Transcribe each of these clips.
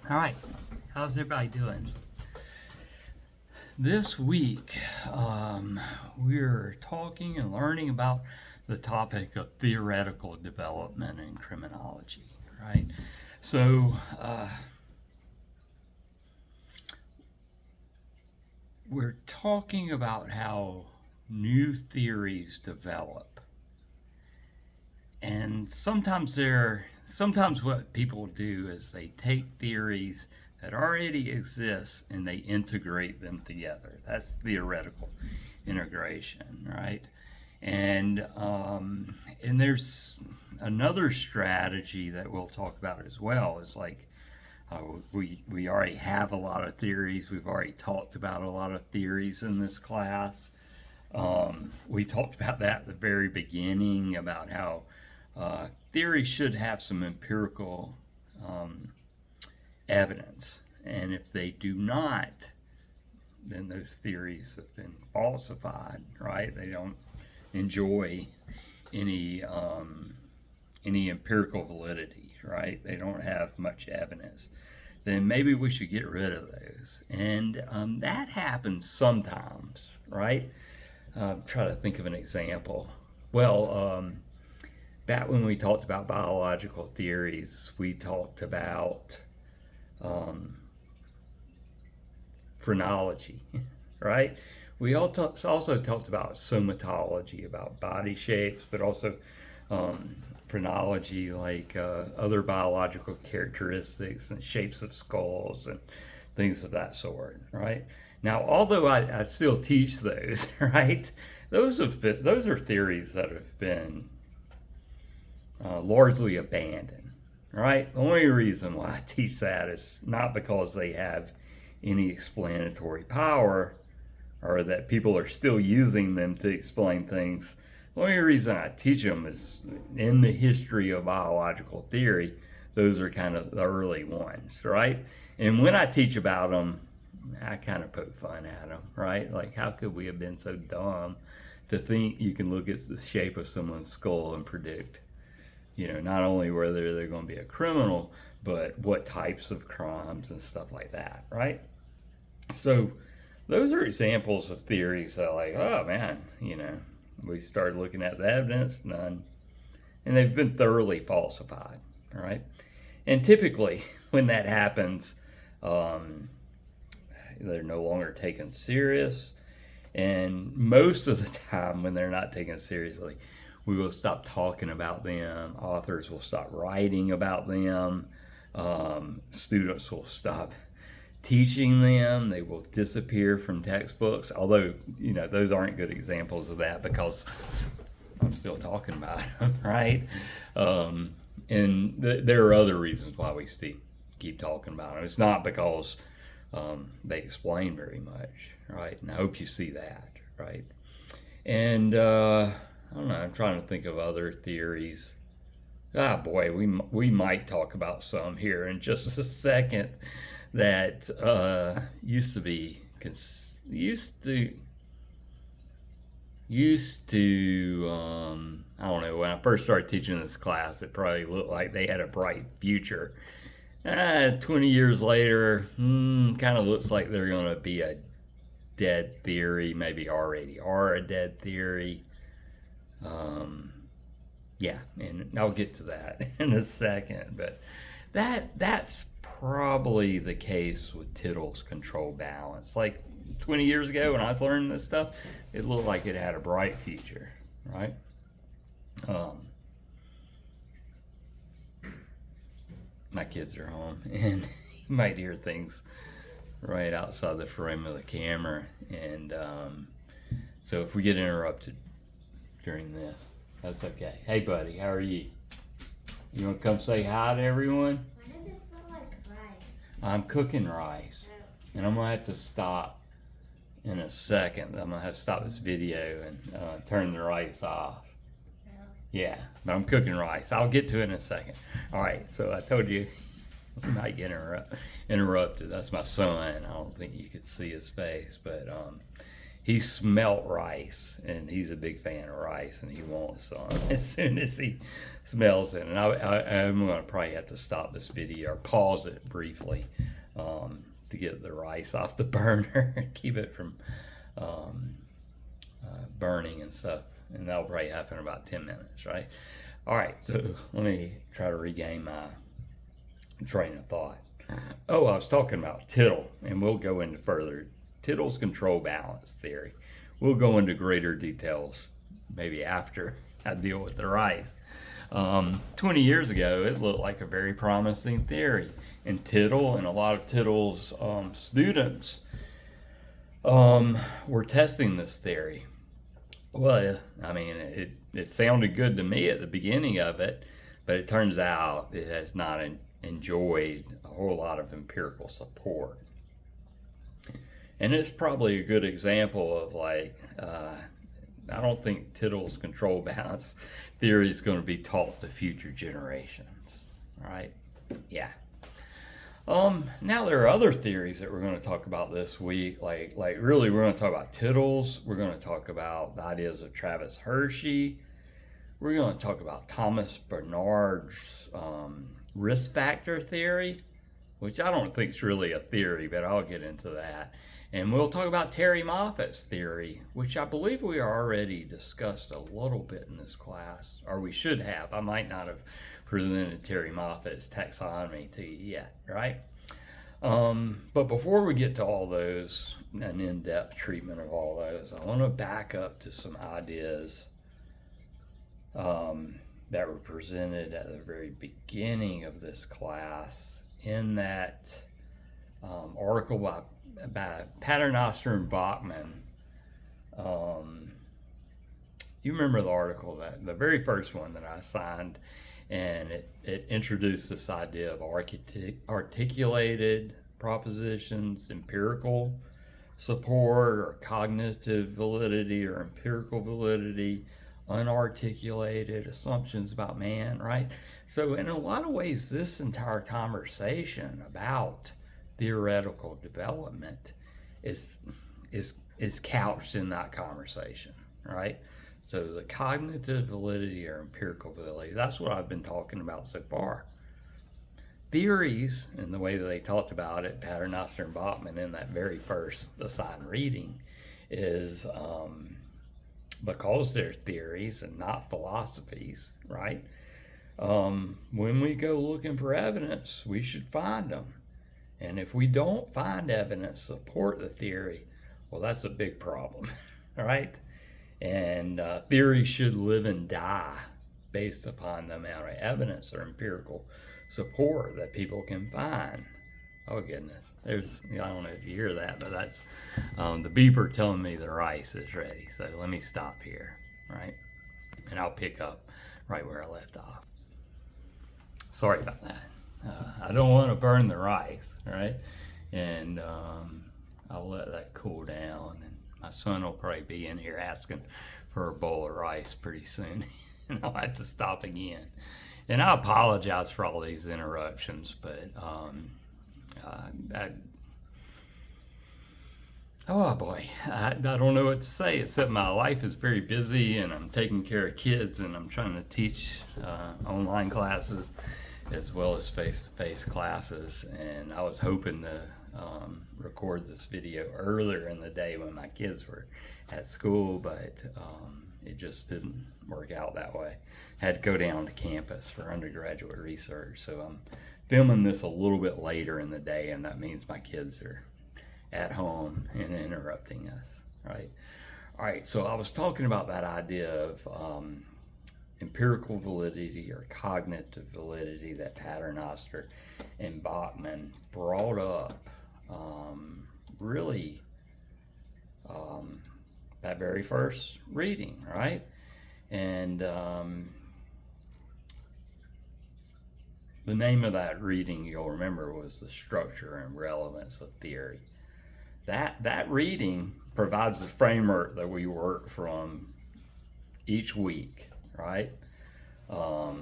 All right, how's everybody doing? This week, we're talking and learning about the topic of theoretical development in criminology, right? So, we're talking about how new theories develop. And sometimes what people do is they take theories that already exist and they integrate them together. That's theoretical integration, right? And there's another strategy that we'll talk about as well. Is like we already have a lot of theories. We've already talked about a lot of theories in this class. We talked about that at the very beginning about how theories should have some empirical evidence, and if they do not, then those theories have been falsified, right? They don't enjoy any empirical validity, right? They don't have much evidence. Then maybe we should get rid of those, and that happens sometimes, right? Try to think of an example. Well, back when we talked about biological theories, we talked about phrenology, right? We also talked about somatology, about body shapes, but also phrenology, like other biological characteristics and shapes of skulls and things of that sort, right? Now, although I still teach those, right? Those are theories that have been largely abandoned, right? The only reason why I teach that is not because they have any explanatory power or that people are still using them to explain things. The only reason I teach them is in the history of biological theory, those are kind of the early ones, right? And when I teach about them, I kind of poke fun at them, right? Like, how could we have been so dumb to think you can look at the shape of someone's skull and predict, not only whether they're going to be a criminal, but what types of crimes and stuff like that, right? So those are examples of theories that, like, oh man, we started looking at the evidence, none, and they've been thoroughly falsified, right? And typically, when that happens, they're no longer taken serious, and most of the time, when they're not taken seriously, we will stop talking about them. Authors will stop writing about them. Students will stop teaching them. They will disappear from textbooks. Although, those aren't good examples of that because I'm still talking about them, right? There are other reasons why we keep talking about them. It's not because they explain very much, right? And I hope you see that, right? And I don't know. I'm trying to think of other theories. Ah, boy, we might talk about some here in just a second that used to I don't know, when I first started teaching this class, it probably looked like they had a bright future. 20 years later, kind of looks like they're going to be a dead theory, maybe already are a dead theory. Yeah, and I'll get to that in a second, but that's probably the case with Tittle's control balance. Like 20 years ago when I was learning this stuff, it looked like it had a bright future, right? My kids are home, and you might hear things right outside the frame of the camera, and so if we get interrupted during this, that's okay. Hey, buddy, how are you? You want to come say hi to everyone? Why does it smell like rice? I'm cooking rice, and I'm gonna have to stop in a second. I'm gonna have to stop this video and turn the rice off. Yeah, but I'm cooking rice. I'll get to it in a second. All right, so I told you we might get interrupted. That's my son. I don't think you could see his face, but he smelt rice, and he's a big fan of rice, and he wants some as soon as he smells it. And I'm going to probably have to stop this video or pause it briefly to get the rice off the burner and keep it from burning and stuff. And that'll probably happen in about 10 minutes, right? All right, so let me try to regain my train of thought. Oh, I was talking about Tittle, and we'll go into further. Tittle's control balance theory. We'll go into greater details maybe after I deal with the rice. 20 years ago, it looked like a very promising theory. And Tittle and a lot of Tittle's students were testing this theory. Well, I mean, it sounded good to me at the beginning of it, but it turns out it has not enjoyed a whole lot of empirical support. And it's probably a good example of like, I don't think Tittle's control balance theory is going to be taught to future generations, right? Yeah. Now there are other theories that we're going to talk about this week. Like really, we're going to talk about Tittle's. We're going to talk about the ideas of Travis Hershey. We're going to talk about Thomas Bernard's risk factor theory, which I don't think is really a theory, but I'll get into that. And we'll talk about Terry Moffat's theory, which I believe we already discussed a little bit in this class, or we should have. I might not have presented Terry Moffat's taxonomy to you yet, right? But before we get to all those, an in-depth treatment of all those, I want to back up to some ideas that were presented at the very beginning of this class in that article by Paternoster and Bachman. You remember the article, that the very first one that I signed, and it introduced this idea of articulated propositions, empirical support, or cognitive validity, or empirical validity, unarticulated assumptions about man, right? So in a lot of ways, this entire conversation about theoretical development is couched in that conversation, right? So the cognitive validity or empirical validity, that's what I've been talking about so far. Theories, and the way that they talked about it, Paternoster and Bachman in that very first assigned reading, is because they're theories and not philosophies, right? When we go looking for evidence, we should find them. And if we don't find evidence to support the theory, well, that's a big problem, right? And theories should live and die based upon the amount of evidence or empirical support that people can find. Oh goodness, I don't know if you hear that, but that's the beeper telling me the rice is ready. So let me stop here, right? And I'll pick up right where I left off. Sorry about that. I don't want to burn the rice, right? And I'll let that cool down. And my son will probably be in here asking for a bowl of rice pretty soon. And I'll have to stop again. And I apologize for all these interruptions, but oh boy, I don't know what to say, except my life is very busy, and I'm taking care of kids, and I'm trying to teach online classes as well as face-to-face classes. And I was hoping to record this video earlier in the day when my kids were at school, but it just didn't work out that way. Had to go down to campus for undergraduate research, so I'm filming this a little bit later in the day, and that means my kids are at home and interrupting us, right? All right, so I was talking about that idea of empirical validity or cognitive validity that Paternoster and Bachman brought up really that very first reading, right? And the name of that reading, you'll remember, was The Structure and Relevance of Theory. That reading provides the framework that we work from each week, right? All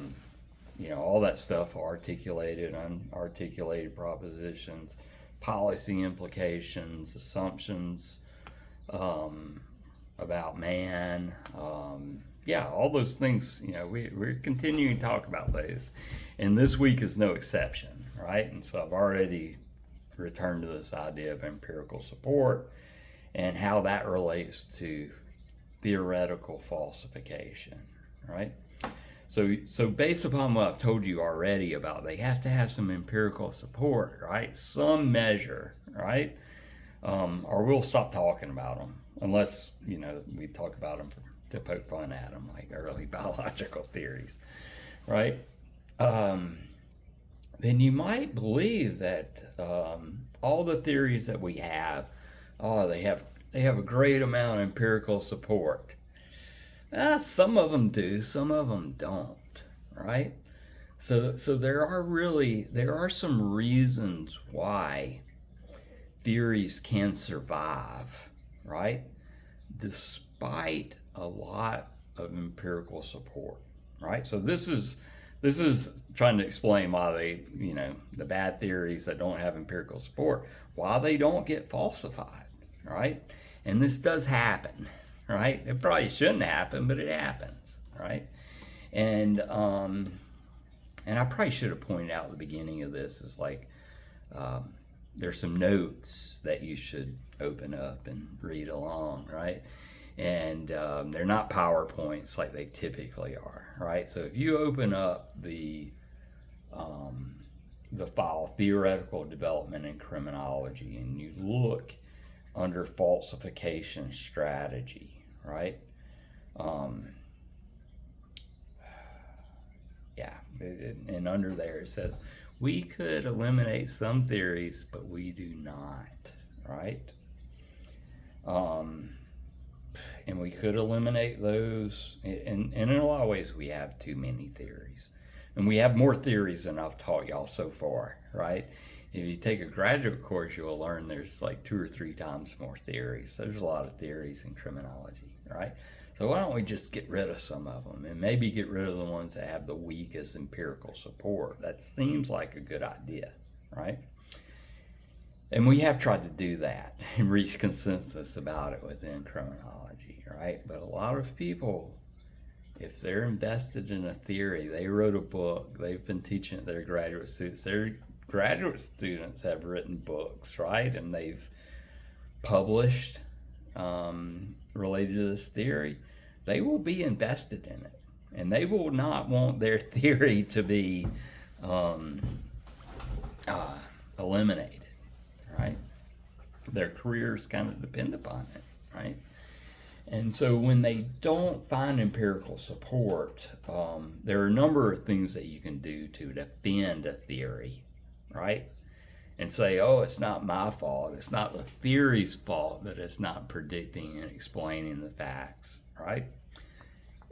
that stuff, articulated, unarticulated propositions, policy implications, assumptions, about man. Yeah, all those things, we're continuing to talk about those. And this week is no exception, right? And so I've already returned to this idea of empirical support and how that relates to theoretical falsification, right? So based upon what I've told you already about, they have to have some empirical support, right? Some measure, right? Or we'll stop talking about them unless, we talk about them to poke fun at them, like early biological theories, right? Then you might believe that all the theories that we have, they have a great amount of empirical support. Some of them do, some of them don't, right? So there are some reasons why theories can survive, right? Despite a lot of empirical support, right? So this is trying to explain why they, the bad theories that don't have empirical support, why they don't get falsified, right? And this does happen, right? It probably shouldn't happen, but it happens, right? And I probably should have pointed out at the beginning of this is like, there's some notes that you should open up and read along, right? And they're not PowerPoints like they typically are, right? So if you open up the file Theoretical Development in Criminology and you look under falsification strategy, right? And under there it says, we could eliminate some theories, but we do not, right? And we could eliminate those. And in a lot of ways, we have too many theories. And we have more theories than I've taught y'all so far, right? If you take a graduate course, you'll learn there's like 2 or 3 times more theories. There's a lot of theories in criminology, right? So why don't we just get rid of some of them and maybe get rid of the ones that have the weakest empirical support? That seems like a good idea, right? And we have tried to do that and reach consensus about it within criminology, right? But a lot of people, if they're invested in a theory, they wrote a book, they've been teaching it to their graduate students. Their graduate students have written books, right? And they've published related to this theory. They will be invested in it. And they will not want their theory to be eliminated, right? Their careers kind of depend upon it, right? And so when they don't find empirical support, there are a number of things that you can do to defend a theory, right? And say, oh, it's not my fault. It's not the theory's fault that it's not predicting and explaining the facts, right?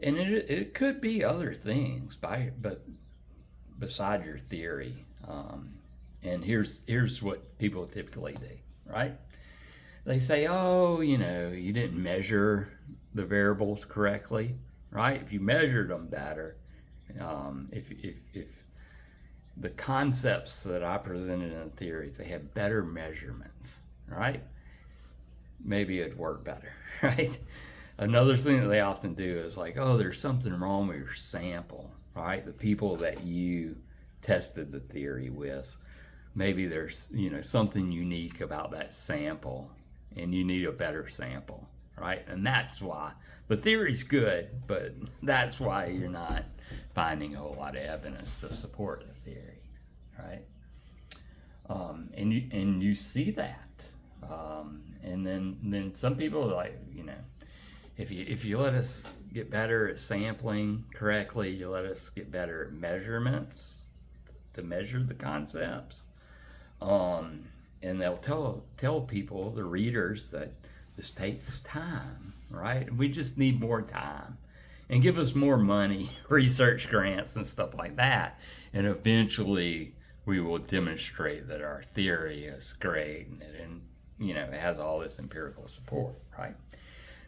And it could be other things, but beside your theory. And here's what people typically do, right? They say, oh, you didn't measure the variables correctly, right? If you measured them better, if the concepts that I presented in the theory, they have better measurements, right? Maybe it'd work better, right? Another thing that they often do is like, oh, there's something wrong with your sample, right? The people that you tested the theory with, maybe there's, something unique about that sample and you need a better sample, right? And that's why the theory's good, but that's why you're not finding a whole lot of evidence to support the theory, right? And you see that. And then some people are like, if you let us get better at sampling correctly, you let us get better at measurements to measure the concepts. And they'll tell people, the readers, that this takes time, right? We just need more time. And give us more money, research grants and stuff like that. And eventually we will demonstrate that our theory is great and it has all this empirical support, right?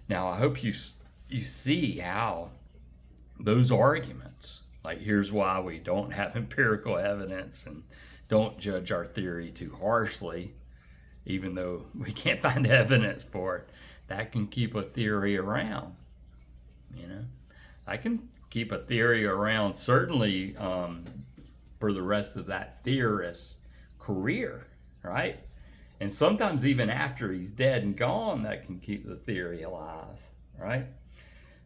Now, I hope you see how those arguments, like here's why we don't have empirical evidence and don't judge our theory too harshly, even though we can't find evidence for it. that can keep a theory around. You know, I can keep a theory around certainly for the rest of that theorist's career, right? And sometimes even after he's dead and gone, that can keep the theory alive, right?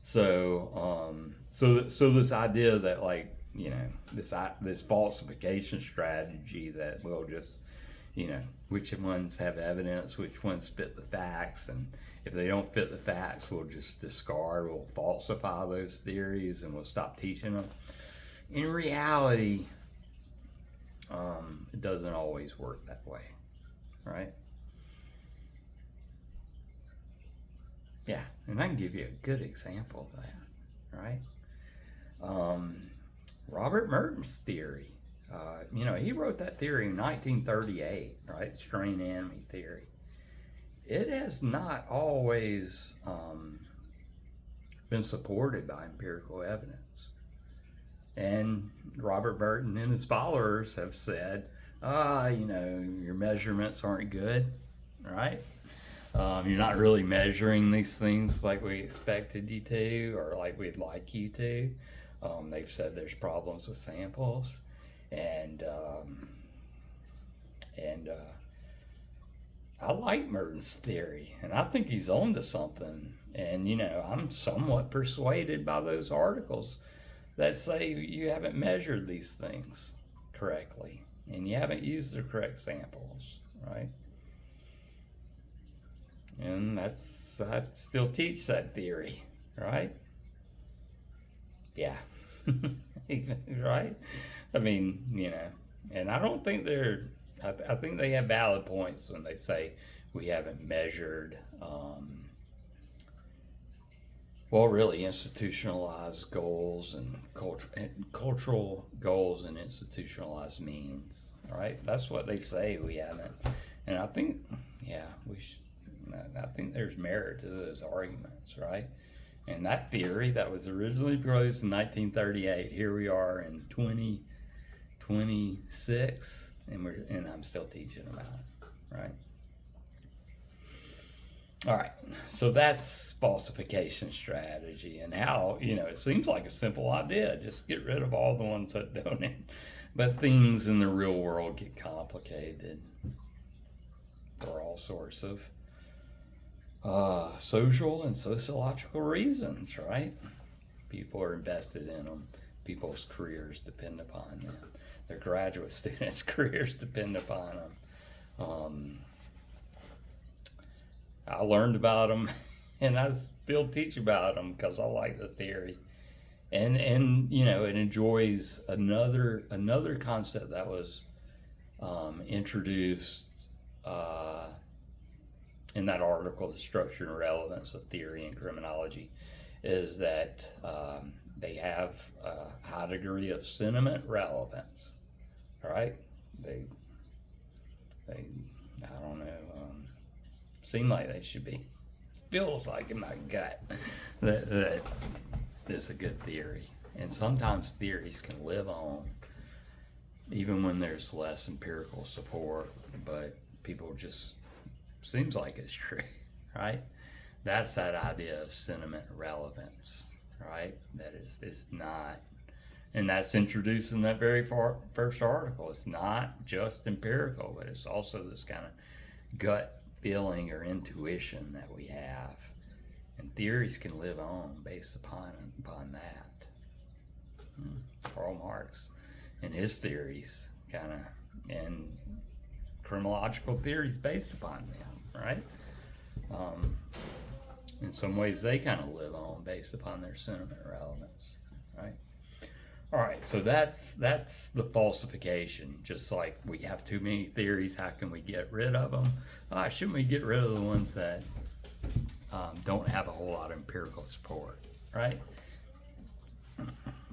So this idea that, like, you know, this falsification strategy that we'll just, you know, which ones have evidence, which ones fit the facts, and if they don't fit the facts, we'll just discard, we'll falsify those theories, and we'll stop teaching them. In reality, it doesn't always work that way, right? Yeah, and I can give you a good example of that, right? Robert Merton's theory. You know, he wrote that theory in 1938, right? Strain enemy theory. It has not always been supported by empirical evidence. And Robert Merton and his followers have said, you know, your measurements aren't good, right? You're not really measuring these things like we expected you to, or like we'd like you to. They've said there's problems with samples, and I like Merton's theory, and I think he's on to something. And, you know, I'm somewhat persuaded by those articles that say you haven't measured these things correctly, and you haven't used the correct samples, right? And I still teach that theory, right? Yeah. Right? I mean, you know, and I don't think I think they have valid points when they say we haven't measured, well, really institutionalized goals and cultural goals and institutionalized means, right? That's what they say we haven't. And I think, yeah, I think there's merit to those arguments, right? And that theory that was originally proposed in 1938, here we are in 2026, and I'm still teaching about it, right? All right, so that's falsification strategy, and how, you know, it seems like a simple idea, just get rid of all the ones that don't, but things in the real world get complicated for all sorts of social and sociological reasons, right? People are invested in them. People's careers depend upon them. Their graduate students' careers depend upon them. I learned about them, and I still teach about them because I like the theory. And you know, it enjoys another concept that was introduced in that article, The Structure and Relevance of Theory and Criminology, is that they have a high degree of sentiment relevance, right? They I don't know, seem like they should be. Feels like in my gut that it's a good theory. And sometimes theories can live on even when there's less empirical support, but people just, seems like it's true, right? That's that idea of sentiment relevance, right? That is, it's not, and that's introduced in that very first article. It's not just empirical, but it's also this kind of gut feeling or intuition that we have, and theories can live on based upon that. Karl Marx and his theories kind of, and criminological theories based upon them, right? In some ways they kind of live on based upon their sentiment relevance, right? All right, so that's the falsification. Just like we have too many theories, how can we get rid of them? Shouldn't we get rid of the ones that don't have a whole lot of empirical support, right?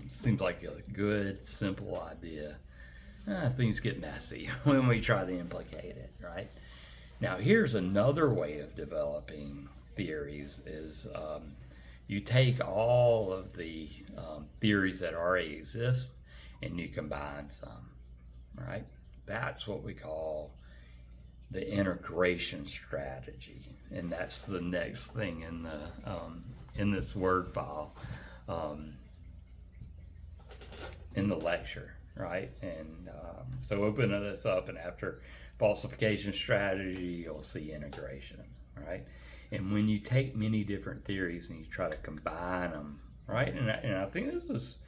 Seems like a good, simple idea. Things get messy when we try to implicate it, right? Now, here's another way of developing theories is you take all of the theories that already exist and you combine some, right? That's what we call the integration strategy, and that's the next thing in this word file, in the lecture, right? And so open this up, and after falsification strategy, you'll see integration, right? And when you take many different theories and you try to combine them, right? And I think this is,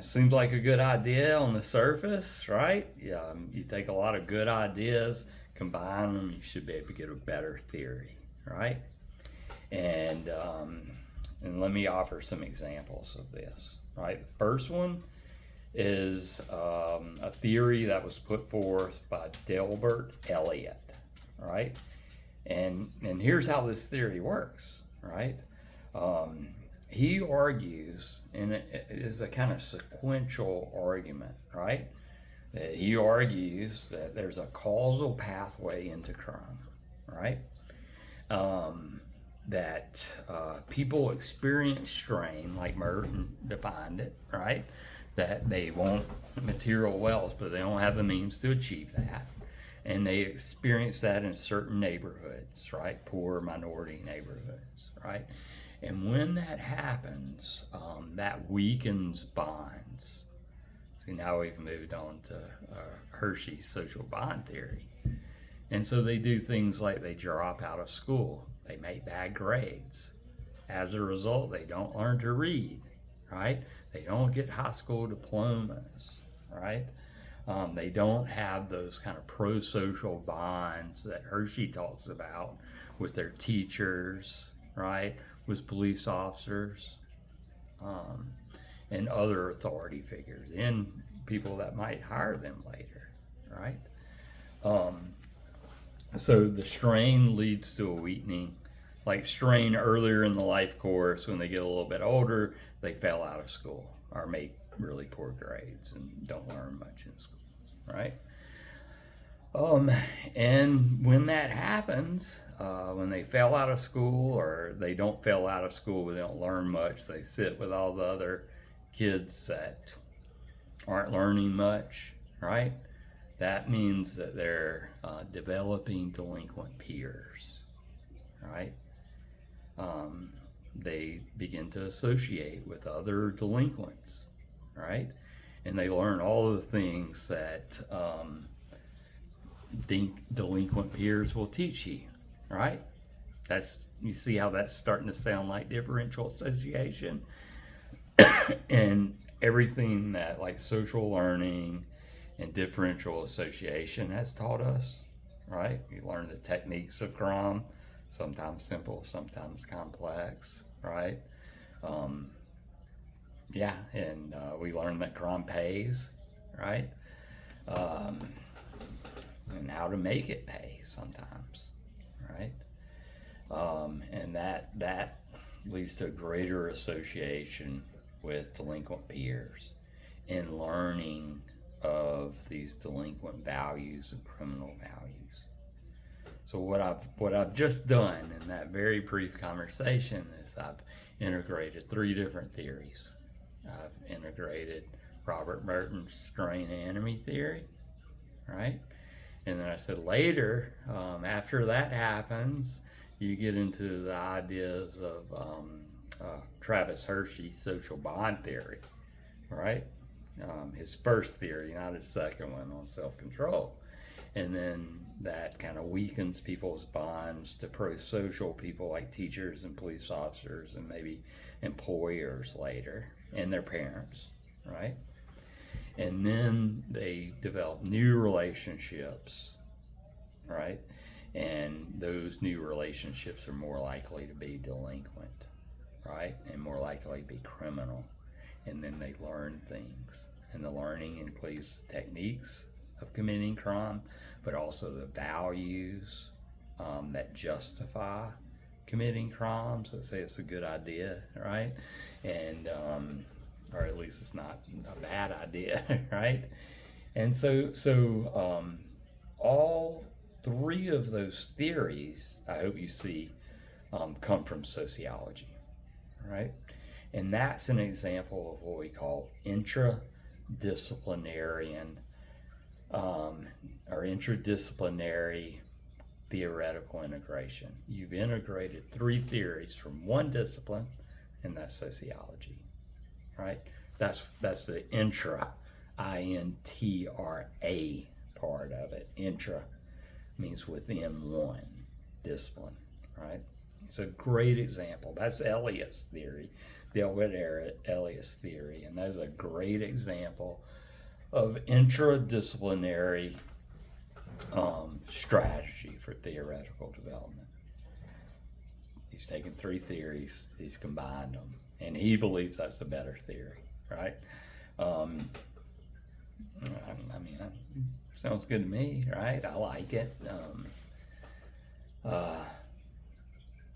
seems like a good idea on the surface, right? You take a lot of good ideas, combine them, you should be able to get a better theory, right? And let me offer some examples of this, right? The first one is a theory that was put forth by Delbert Elliott, right? And here's how this theory works, right? He argues, and it is a kind of sequential argument, right? He argues that there's a causal pathway into crime, right? That people experience strain, like Merton defined it, right? That they want material wealth, but they don't have the means to achieve that. And they experience that in certain neighborhoods, right? Poor minority neighborhoods, right? And when that happens, that weakens bonds. See, now we've moved on to Hershey's social bond theory. And so they do things like they drop out of school. They make bad grades. As a result, they don't learn to read, right? They don't get high school diplomas, right? They don't have those kind of pro-social bonds that Hershey talks about with their teachers, right? With police officers, and other authority figures, and people that might hire them later, right? So the strain leads to a weakening. Like strain earlier in the life course, when they get a little bit older, they fail out of school or make really poor grades and don't learn much in school, right? And when that happens, when they fail out of school, or they don't fail out of school but they don't learn much, they sit with all the other kids that aren't learning much, right? That means that they're developing delinquent peers, right? They begin to associate with other delinquents, right? And they learn all of the things that delinquent peers will teach you, right? You see how that's starting to sound like differential association? And everything that like social learning and differential association has taught us, right? You learn the techniques of crime, sometimes simple, sometimes complex, right? And we learn that crime pays, right? And how to make it pay sometimes, right? And that leads to a greater association with delinquent peers and learning of these delinquent values and criminal values. So what I've just done in that very brief conversation is I've integrated 3 different theories. I've integrated Robert Merton's strain enemy theory, right? And then I said later, after that happens, you get into the ideas of Travis Hershey's social bond theory, right? His first theory, not his second one on self-control. And then that kind of weakens people's bonds to pro-social people like teachers and police officers and maybe employers later, and their parents, right? And then they develop new relationships, right? And those new relationships are more likely to be delinquent, right? And more likely to be criminal. And then they learn things. And the learning includes techniques of committing crime, but also the values that justify committing crimes, that say it's a good idea, right? And or at least it's not a bad idea, right? And so all 3 of those theories, I hope you see, come from sociology, right? And that's an example of what we call intradisciplinarian or our interdisciplinary theoretical integration. You've integrated 3 theories from one discipline, and that's sociology, right? That's the intra, I-N-T-R-A part of it. Intra means within one discipline, right? It's a great example. That's Eliot's theory, the Eliot's theory, and that's a great example of intradisciplinary strategy for theoretical development. He's taken 3 theories, he's combined them, and he believes that's a better theory, right? Sounds good to me, right? I like it.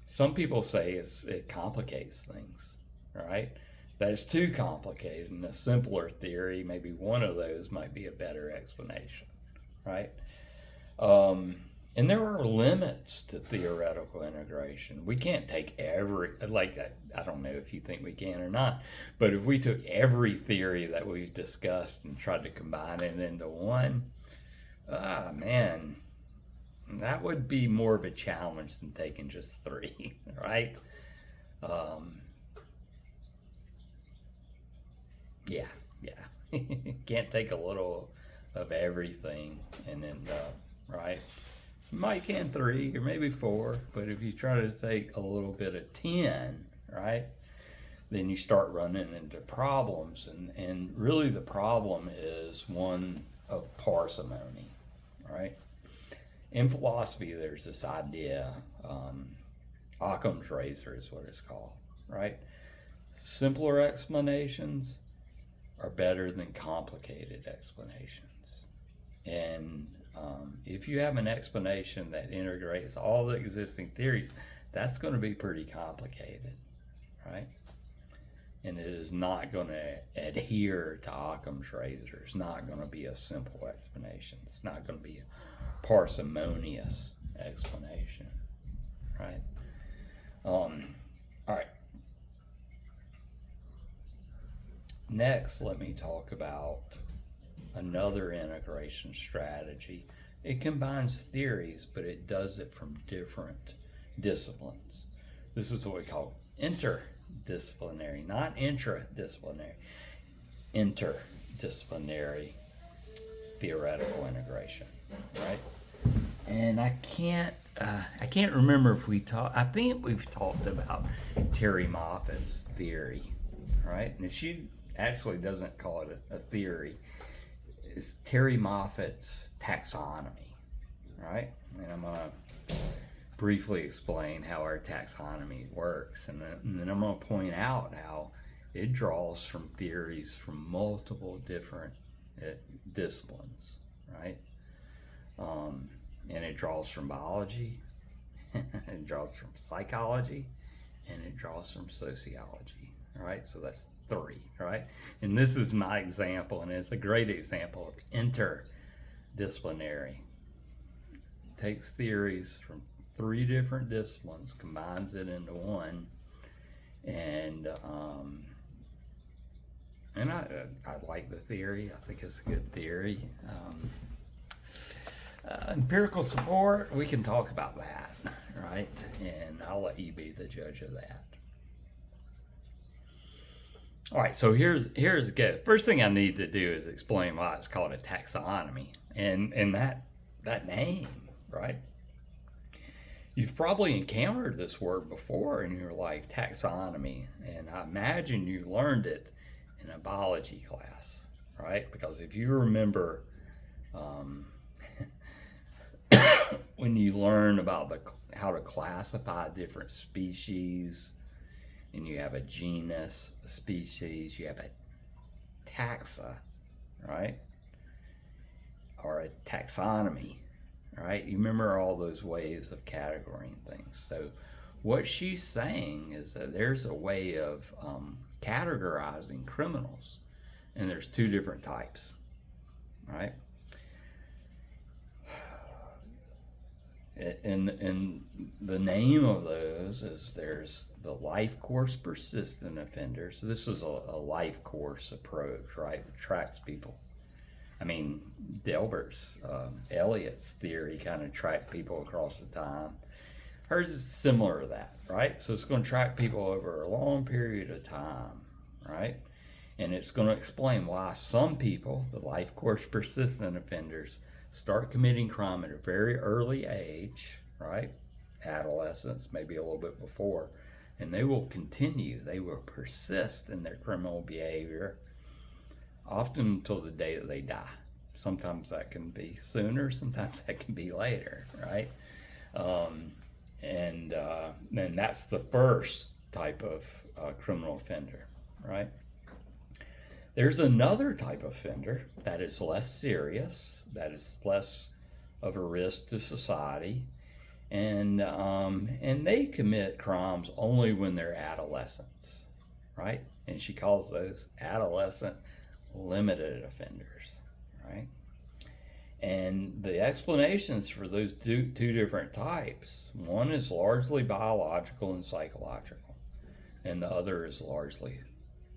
Some people say it complicates things, right? That it's too complicated, and a simpler theory, maybe one of those might be a better explanation, right? And there are limits to theoretical integration. We can't take I don't know if you think we can or not, but if we took every theory that we've discussed and tried to combine it into one, man, that would be more of a challenge than taking just 3, right? Yeah. Can't take a little of everything and end up, right? You might can 3 or maybe 4, but if you try to take a little bit of 10, right, then you start running into problems, and really the problem is one of parsimony, right? In philosophy, there's this idea, Occam's razor is what it's called, right? Simpler explanations are better than complicated explanations. And if you have an explanation that integrates all the existing theories, that's going to be pretty complicated, right? And it is not going to adhere to Occam's razor. It's not going to be a simple explanation. It's not going to be a parsimonious explanation, right? All right. Next, let me talk about another integration strategy. It combines theories, but it does it from different disciplines. This is what we call interdisciplinary, not intradisciplinary, interdisciplinary theoretical integration, right? And I can't remember if I think we've talked about Terry Moffat's theory, right? And she actually doesn't call it a theory. It's Terry Moffat's taxonomy, right? And I'm going to briefly explain how our taxonomy works, and then I'm going to point out how it draws from theories from multiple different disciplines, right? And it draws from biology, it draws from psychology, and it draws from sociology, right? So that's 3, right? And this is my example, and it's a great example of interdisciplinary. Takes theories from 3 different disciplines, combines it into one, and I like the theory. I think it's a good theory. Empirical support, we can talk about that, right? And I'll let you be the judge of that. All right, so here's good. First thing I need to do is explain why it's called a taxonomy, and that name, right? You've probably encountered this word before in your life, taxonomy, and I imagine you learned it in a biology class, right? Because if you remember when you learn about how to classify different species, and you have a genus, a species, you have a taxa, right? Or a taxonomy, right? You remember all those ways of categorizing things. So what she's saying is that there's a way of categorizing criminals, and there's 2 different types, right? And the name of those is there's the life course persistent offender. So this is a life course approach, right? It tracks people. I mean, Delbert's, Elliot's theory kind of tracked people across the time. Hers is similar to that, right? So it's going to track people over a long period of time, right? And it's going to explain why some people, the life course persistent offenders, start committing crime at a very early age, right? Adolescence, maybe a little bit before, and they will continue, they will persist in their criminal behavior often until the day that they die. Sometimes that can be sooner, sometimes that can be later, right? And then that's the first type of criminal offender, right? There's another type of offender that is less serious, that is less of a risk to society, and they commit crimes only when they're adolescents, right? And she calls those adolescent limited offenders, right? And the explanations for those two different types, one is largely biological and psychological, and the other is largely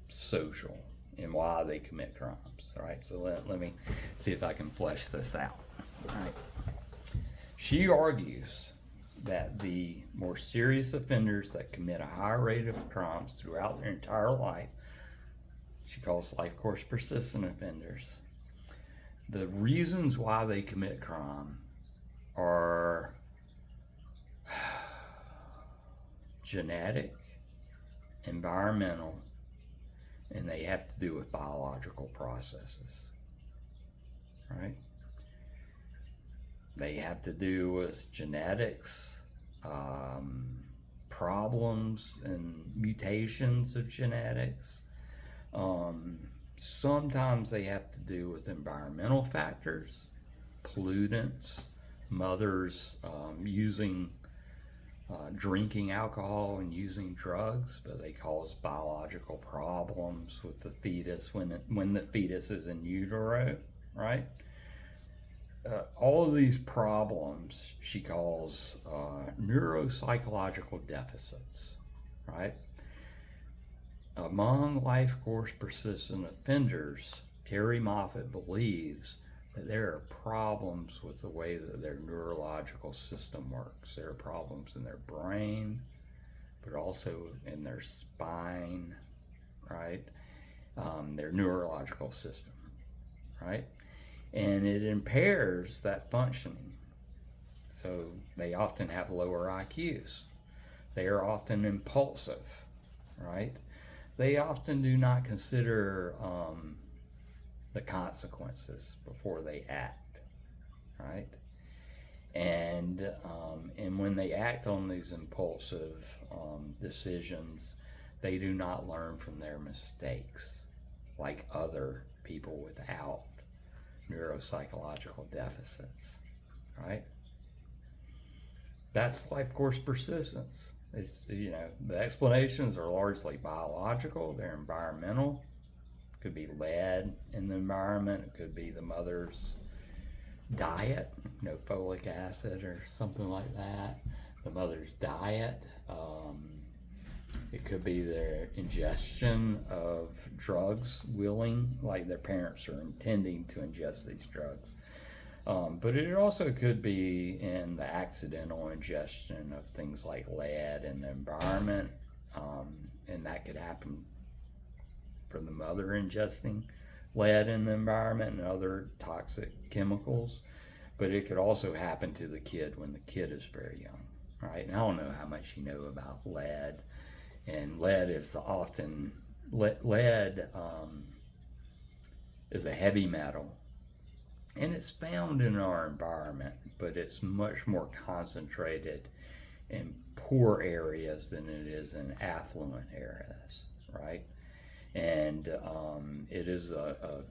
social and why they commit crimes, right? So let me see if I can flesh this out. All right. She argues that the more serious offenders that commit a higher rate of crimes throughout their entire life, she calls life course persistent offenders, the reasons why they commit crime are genetic, environmental, and they have to do with biological processes, right? They have to do with genetics, problems and mutations of genetics. Sometimes they have to do with environmental factors, pollutants, mothers drinking alcohol and using drugs, but they cause biological problems with the fetus when the fetus is in utero, right? All of these problems she calls neuropsychological deficits, right? Among life course persistent offenders, Terry Moffat believes that there are problems with the way that their neurological system works. There are problems in their brain, but also in their spine, right? Their neurological system, right? And it impairs that functioning. So they often have lower IQs. They are often impulsive, right? They often do not consider the consequences before they act, right? And when they act on these impulsive decisions, they do not learn from their mistakes like other people without neuropsychological deficits, right? That's life course persistence. It's, the explanations are largely biological, they're environmental. It could be lead in the environment, it could be the mother's diet, no folic acid or something like that, the mother's diet. It could be their ingestion of drugs, like their parents are intending to ingest these drugs. But it also could be in the accidental ingestion of things like lead in the environment, and that could happen from the mother ingesting lead in the environment and other toxic chemicals. But it could also happen to the kid when the kid is very young, right? And I don't know how much you know about lead, and lead is often is a heavy metal. And it's found in our environment, but it's much more concentrated in poor areas than it is in affluent areas, right? And it is a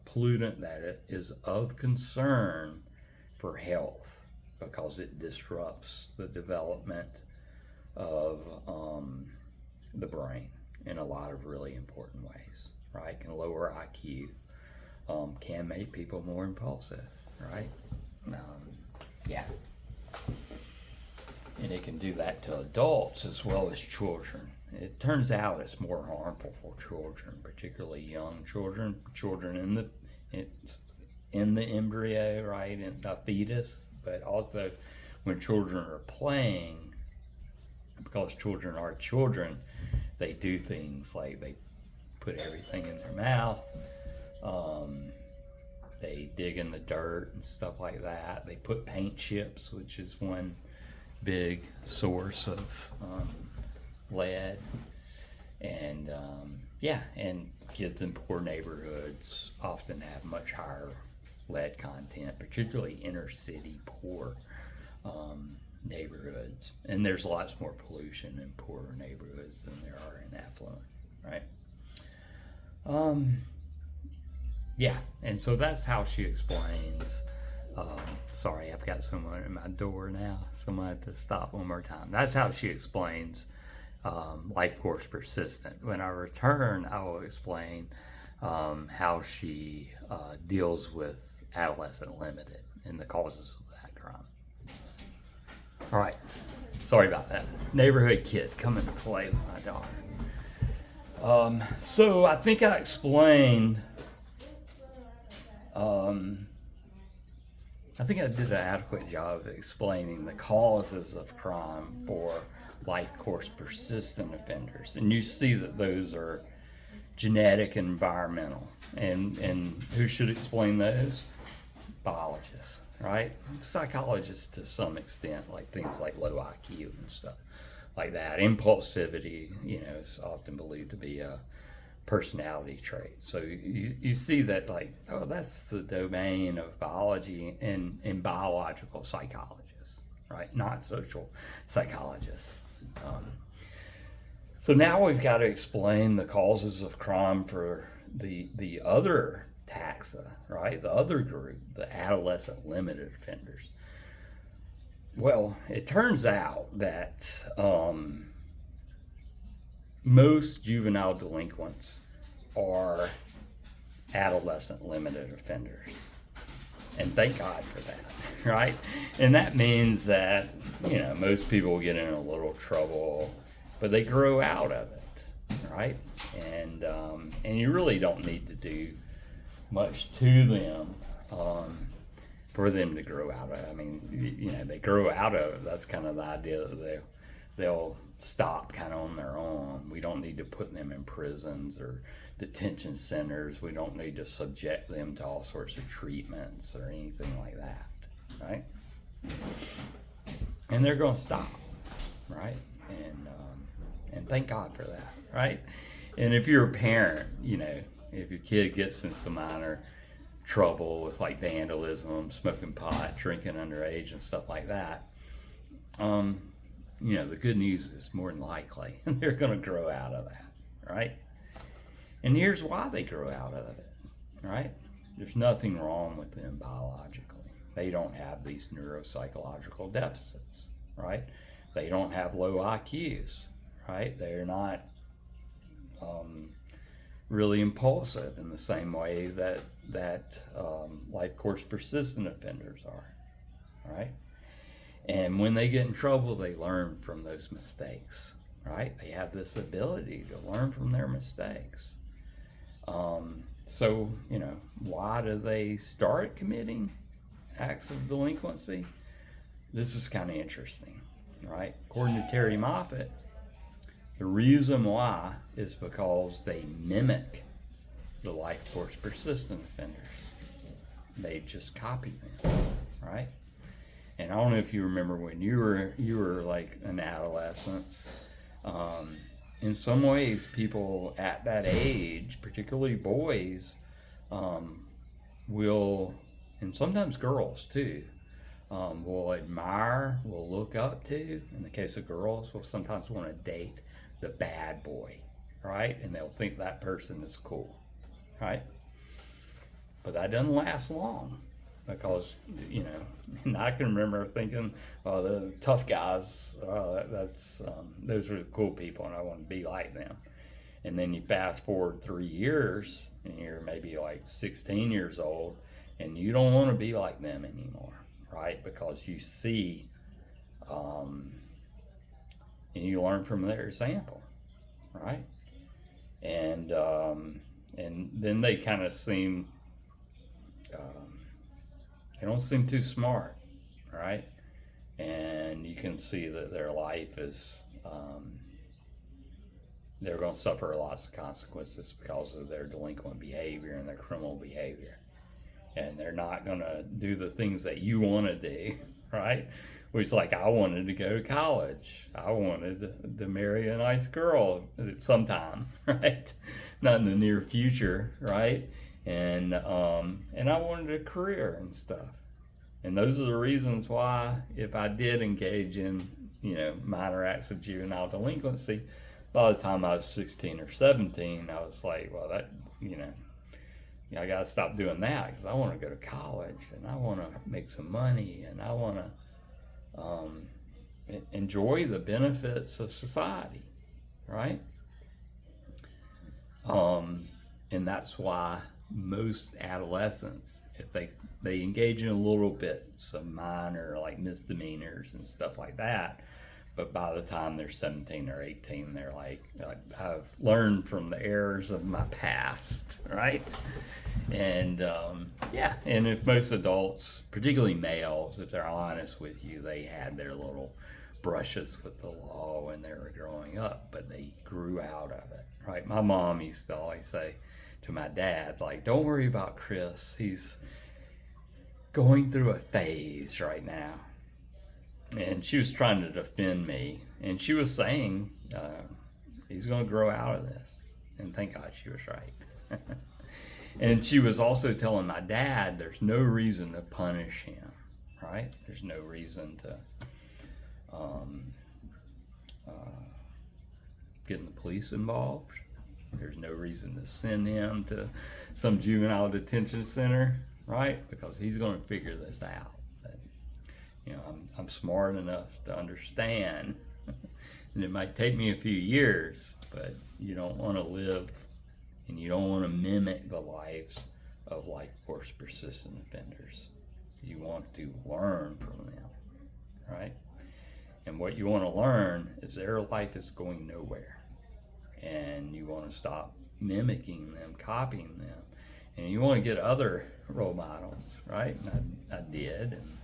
pollutant that is of concern for health because it disrupts the development of the brain in a lot of really important ways, right? Can lower IQ. Can make people more impulsive, right? Yeah. And it can do that to adults as well as children. It turns out it's more harmful for children, particularly young children, in the embryo, right, in the fetus, but also when children are playing, because children are children, they do things like they put everything in their mouth. They dig in the dirt and stuff like that. They put paint chips, which is one big source of lead. And and kids in poor neighborhoods often have much higher lead content, particularly inner city poor neighborhoods. And there's lots more pollution in poorer neighborhoods than there are in affluent, right? And so that's how she explains. Sorry, I've got someone at my door now, so I'm gonna have to stop one more time. That's how she explains life course persistent. When I return, I will explain how she deals with adolescent limited and the causes of that crime. All right, sorry about that. Neighborhood kids coming to play with my daughter. So I think I explained. I think I did an adequate job of explaining the causes of crime for life course persistent offenders. And you see that those are genetic and environmental. And who should explain those? Biologists, right? Psychologists to some extent, like things like low IQ and stuff like that. Impulsivity, is often believed to be a personality trait. So you see that, like, oh, that's the domain of biology and biological psychologists, right? Not social psychologists. So now we've got to explain the causes of crime for the other taxa, right? The other group, the adolescent limited offenders. Well, it turns out that most juvenile delinquents are adolescent limited offenders. And thank God for that, right? And that means that, most people get in a little trouble, but they grow out of it, right? And you really don't need to do much to them for them to grow out of it. I mean, they grow out of it. That's kind of the idea that they'll stop kind of on their own. We don't need to put them in prisons or detention centers. We don't need to subject them to all sorts of treatments or anything like that, right? And they're going to stop, right? And thank God for that, right? And if you're a parent, if your kid gets in some minor trouble with like vandalism, smoking pot, drinking underage and stuff like that, the good news is more than likely they're going to grow out of that, right? And here's why they grow out of it, right? There's nothing wrong with them biologically. They don't have these neuropsychological deficits, right? They don't have low IQs, right? They're not really impulsive in the same way that life course persistent offenders are, right? And when they get in trouble, they learn from those mistakes, right? They have this ability to learn from their mistakes. So, why do they start committing acts of delinquency? This is kind of interesting, right? According to Terry Moffat, the reason why is because they mimic the life course persistent offenders. They just copy them, right? And I don't know if you remember when you were like an adolescent. In some ways, people at that age, particularly boys, will, and sometimes girls too, will admire, will look up to. In the case of girls, will sometimes want to date the bad boy, right? And they'll think that person is cool, right? But that doesn't last long. Because, and I can remember thinking, oh, the tough guys, those are the cool people and I want to be like them. And then you fast forward 3 years and you're maybe like 16 years old and you don't want to be like them anymore, right? Because you see, and you learn from their example, right? And then they kind of seem, they don't seem too smart, right? And you can see that their life is, they're going to suffer lots of consequences because of their delinquent behavior and their criminal behavior. And they're not going to do the things that you want to do, right? Which, like, I wanted to go to college. I wanted to marry a nice girl sometime, right? Not in the near future, right? And I wanted a career and stuff. And those are the reasons why, if I did engage in, minor acts of juvenile delinquency, by the time I was 16 or 17, I was like, well, that, I got to stop doing that because I want to go to college and I want to make some money and I want to enjoy the benefits of society, right? And that's why most adolescents, if they engage in a little bit, some minor like misdemeanors and stuff like that, but by the time they're 17 or 18, they're like, I've learned from the errors of my past, right? And and if most adults, particularly males, if they're honest with you, they had their little brushes with the law when they were growing up, but they grew out of it, right? My mom used to always say to my dad, like, don't worry about Chris. He's going through a phase right now. And she was trying to defend me. And she was saying, he's going to grow out of this. And thank God she was right. And she was also telling my dad there's no reason to punish him, right? There's no reason to getting the police involved. There's no reason to send him to some juvenile detention center, right? Because he's going to figure this out. I'm smart enough to understand, and it might take me a few years, but you don't want to live and you don't want to mimic the lives of life course persistent offenders. You want to learn from them, right? And what you want to learn is their life is going nowhere, and you want to stop mimicking them, copying them, and you want to get other role models, right? And I did, and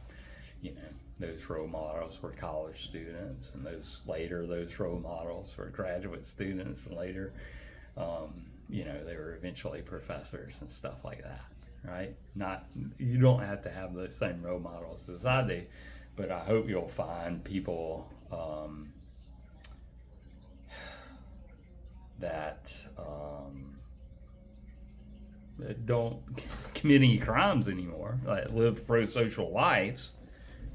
those role models were college students, and those role models were graduate students, and later, they were eventually professors and stuff like that, right? You don't have to have the same role models as I do, but I hope you'll find people that don't commit any crimes anymore, like live pro-social lives.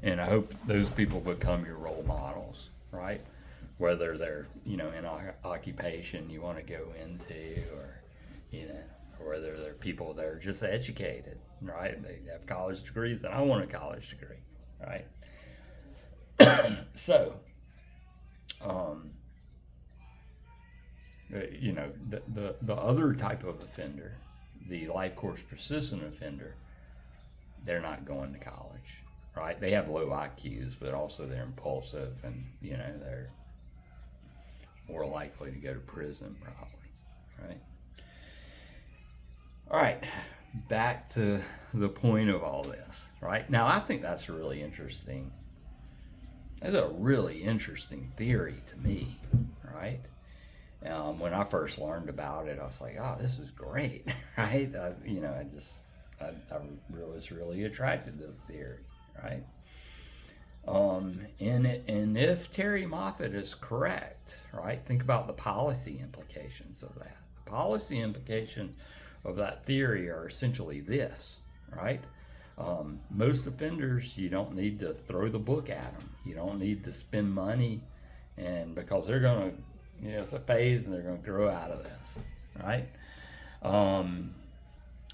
And I hope those people become your role models, right? Whether they're, in an occupation you want to go into, or, or whether they're people that are just educated, right? They have college degrees, and I want a college degree, right? So, the other type of offender, the life course persistent offender, they're not going to college. Right? They have low IQs, but also they're impulsive, and they're more likely to go to prison, probably. Right? All right, back to the point of all this. Right now, I think that's really interesting. That's a really interesting theory to me. Right? When I first learned about it, I was like, "Oh, this is great!" Right? I was really attracted to the theory. Right? And if Terry Moffat is correct, right, think about the policy implications of that. The policy implications of that theory are essentially this, right? Most offenders, you don't need to throw the book at them. You don't need to spend money, and because they're going to, it's a phase, and they're going to grow out of this, right?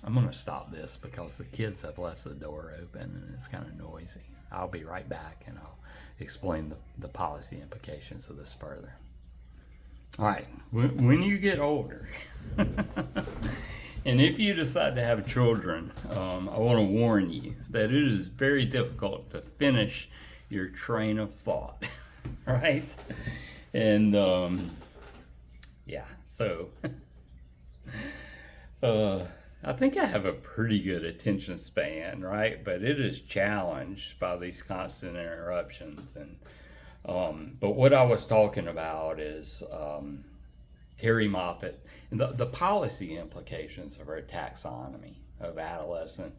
I'm going to stop this because the kids have left the door open and it's kind of noisy. I'll be right back, and I'll explain the policy implications of this further. All right, when you get older, and if you decide to have children, I want to warn you that it is very difficult to finish your train of thought, right? And so I think I have a pretty good attention span, right? But it is challenged by these constant interruptions. And but what I was talking about is Terry Moffat and the policy implications of our taxonomy of adolescent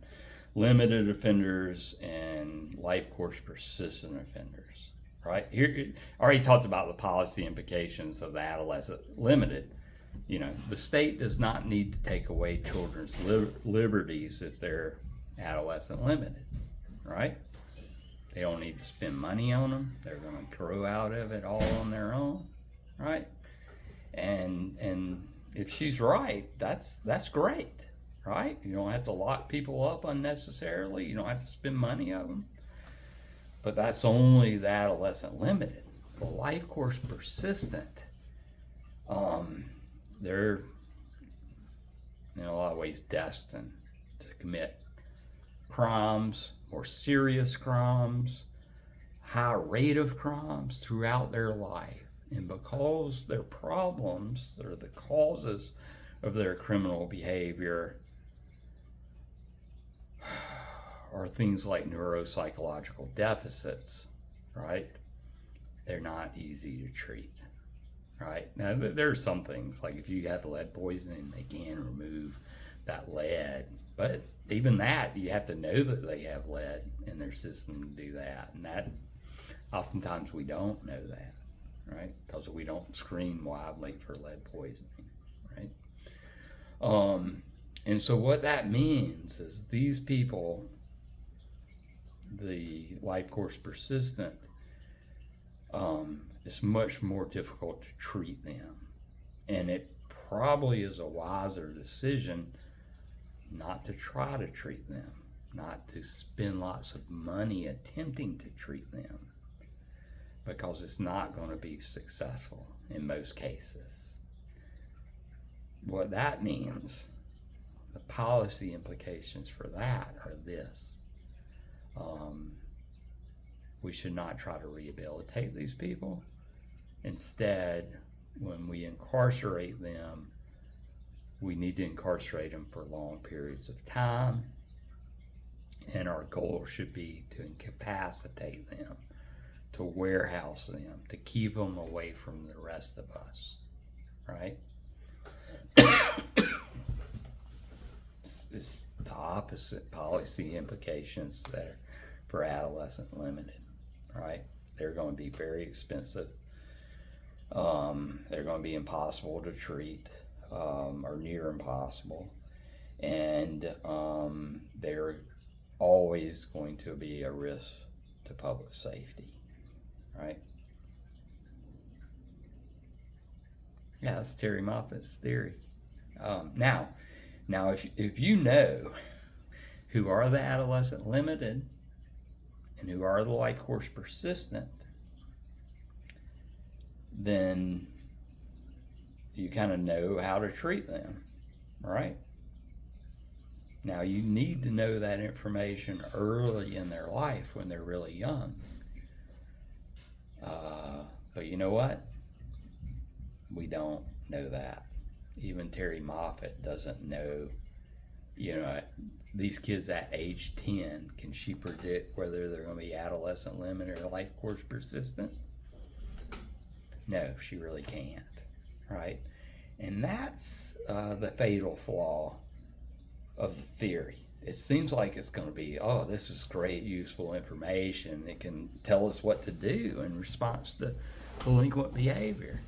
limited offenders and life course persistent offenders. Right here, I already talked about the policy implications of the adolescent limited. You know, the state does not need to take away children's liberties if they're adolescent limited, right? They don't need to spend money on them. They're going to grow out of it all on their own, right? And if she's right, that's great, right? You don't have to lock people up unnecessarily. You don't have to spend money on them. But that's only the adolescent limited. The life course persistent, they're in a lot of ways destined to commit crimes, more serious crimes, high rate of crimes throughout their life. And because their problems or the causes of their criminal behavior are things like neuropsychological deficits, right? They're not easy to treat, right? Now, there are some things, like if you have lead poisoning, they can remove that lead. But even that, you have to know that they have lead in their system to do that. And that, oftentimes we don't know that, right? Because we don't screen widely for lead poisoning, right? And so what that means is these people, the life course persistent, it's much more difficult to treat them. And it probably is a wiser decision not to try to treat them, not to spend lots of money attempting to treat them, because it's not going to be successful in most cases. What that means, the policy implications for that are this. We should not try to rehabilitate these people. Instead, when we incarcerate them, we need to incarcerate them for long periods of time. And our goal should be to incapacitate them, to warehouse them, to keep them away from the rest of us, right? It's the opposite policy implications that are for adolescent limited, right? They're going to be very expensive. They're going to be impossible to treat, or near impossible. And they're always going to be a risk to public safety, right? Yeah, that's Terry Moffat's theory. Now, if you know who are the adolescent limited and who are the life course persistent, then you kind of know how to treat them, right? Now, you need to know that information early in their life when they're really young. But you know what? We don't know that. Even Terry Moffat doesn't know, these kids at age 10, can she predict whether they're going to be adolescent limited or life course persistent? No, she really can't, right? And that's the fatal flaw of the theory. It seems like it's going to be, oh, this is great, useful information. It can tell us what to do in response to delinquent behavior.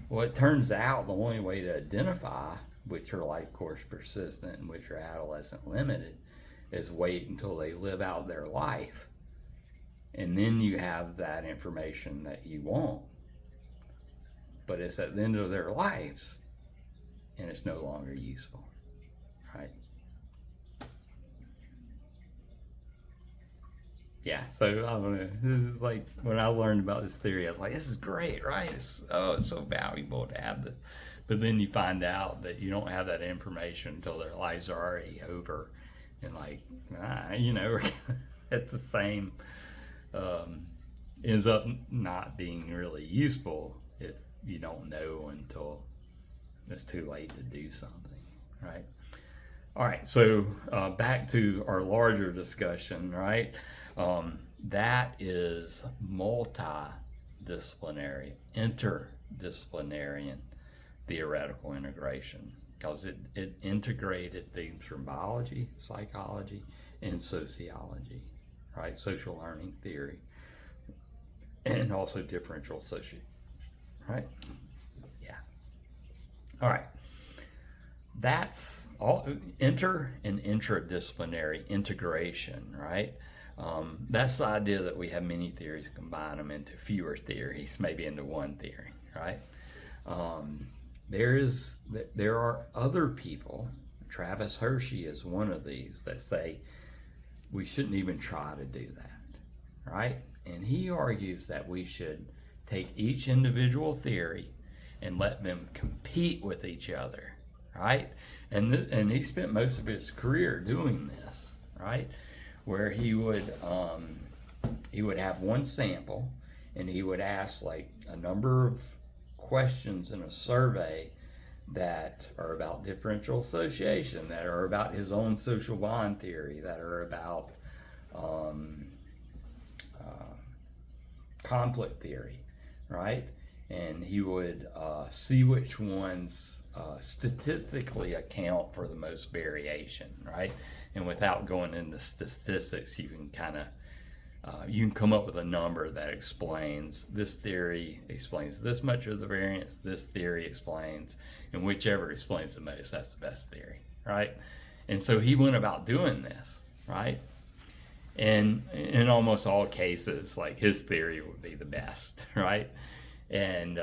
Well, it turns out the only way to identify which are life course persistent and which are adolescent limited is wait until they live out their life. And then you have that information that you want. But it's at the end of their lives and it's no longer useful, right? Yeah, so I don't know. This is like when I learned about this theory, I was like, this is great, right? It's so valuable to have this. But then you find out that you don't have that information until their lives are already over. And like, at the same, ends up not being really useful if you don't know until it's too late to do something, right? All right, so back to our larger discussion, right? That is multidisciplinary, interdisciplinary theoretical integration because it integrated themes from biology, psychology, and sociology, right? Social learning theory, and also differential association, right? Yeah. All right. That's all inter and intradisciplinary integration, right? That's the idea that we have many theories, combine them into fewer theories, maybe into one theory, right? There are other people. Travis Hershey is one of these that say we shouldn't even try to do that, right? And he argues that we should take each individual theory and let them compete with each other, right? And he spent most of his career doing this, right? Where he would have one sample, and he would ask like a number of questions in a survey that are about differential association, that are about his own social bond theory, that are about conflict theory, right? And he would see which ones statistically account for the most variation, right? And without going into statistics, you can kind of you can come up with a number that explains this theory explains this much of the variance, this theory explains, and whichever explains the most, that's the best theory, right? And so he went about doing this, right? And in almost all cases, like his theory would be the best, right? And